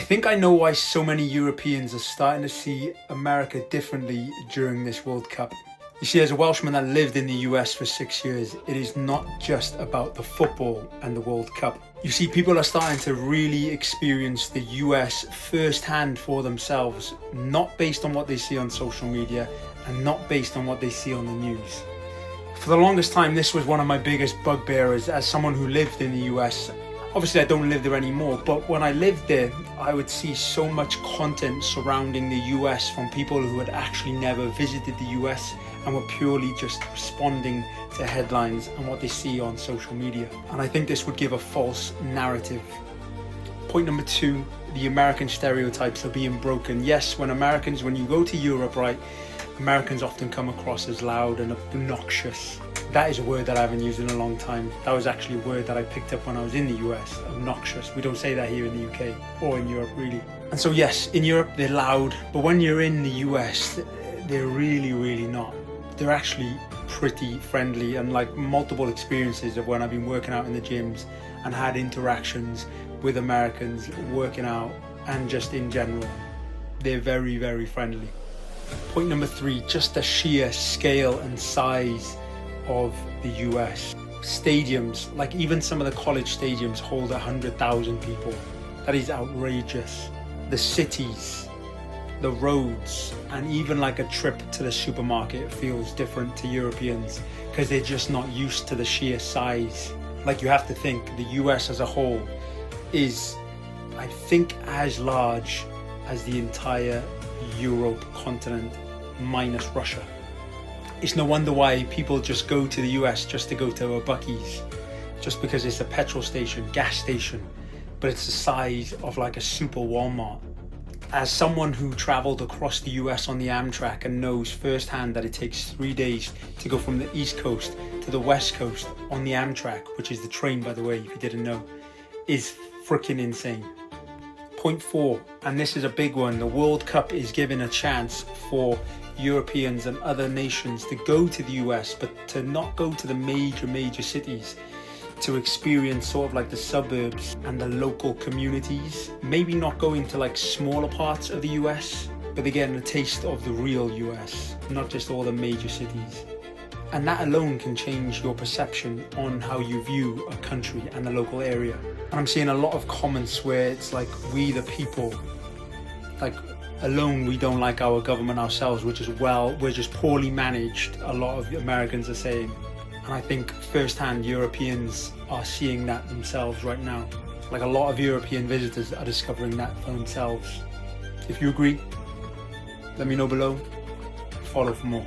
think I know why so many Europeans are starting to see America differently during this World Cup. You see, as a Welshman that lived in the US for 6 years, it is not just about the football and the World Cup. You see, people are starting to really experience the US firsthand for themselves, not based on what they see on social media and not based on what they see on the news. For the longest time, this was one of my biggest bugbearers as someone who lived in the US. Obviously, I don't live there anymore, but when I lived there, I would see so much content surrounding the US from people who had actually never visited the US and were purely just responding to headlines and what they see on social media. And I think this would give a false narrative. Point number 2, the American stereotypes are being broken. Yes, when you go to Europe, right, Americans often come across as loud and obnoxious. That is a word that I haven't used in a long time. That was actually a word that I picked up when I was in the US, obnoxious. We don't say that here in the UK or in Europe really. And so yes, in Europe they're loud, but when you're in the US, they're really, really not. They're actually pretty friendly, and like multiple experiences of when I've been working out in the gyms and had interactions with Americans working out and just in general, they're very, very friendly. Point number 3, just the sheer scale and size of the US. Stadiums, like even some of the college stadiums hold 100,000 people. That is outrageous. The cities, the roads, and even like a trip to the supermarket feels different to Europeans because they're just not used to the sheer size. Like, you have to think the US as a whole is, I think, as large as the entire Europe continent minus Russia. It's no wonder why people just go to the US just to go to a Buc-ee's, just because it's a petrol station, gas station, but it's the size of like a super Walmart. As someone who traveled across the US on the Amtrak and knows firsthand that it takes 3 days to go from the East Coast to the West Coast on the Amtrak, which is the train, by the way, if you didn't know, is freaking insane. Point 4, and this is a big one, the World Cup is giving a chance for Europeans and other nations to go to the US, but to not go to the major cities, to experience sort of like the suburbs and the local communities. Maybe not going to like smaller parts of the US, but they're getting a taste of the real US, not just all the major cities. And that alone can change your perception on how you view a country and the local area. And I'm seeing a lot of comments where it's like, we the people, like alone we don't like our government ourselves, which is, well, we're just poorly managed, a lot of Americans are saying. And I think firsthand Europeans are seeing that themselves right now. Like, a lot of European visitors are discovering that for themselves. If you agree, let me know below. Follow for more.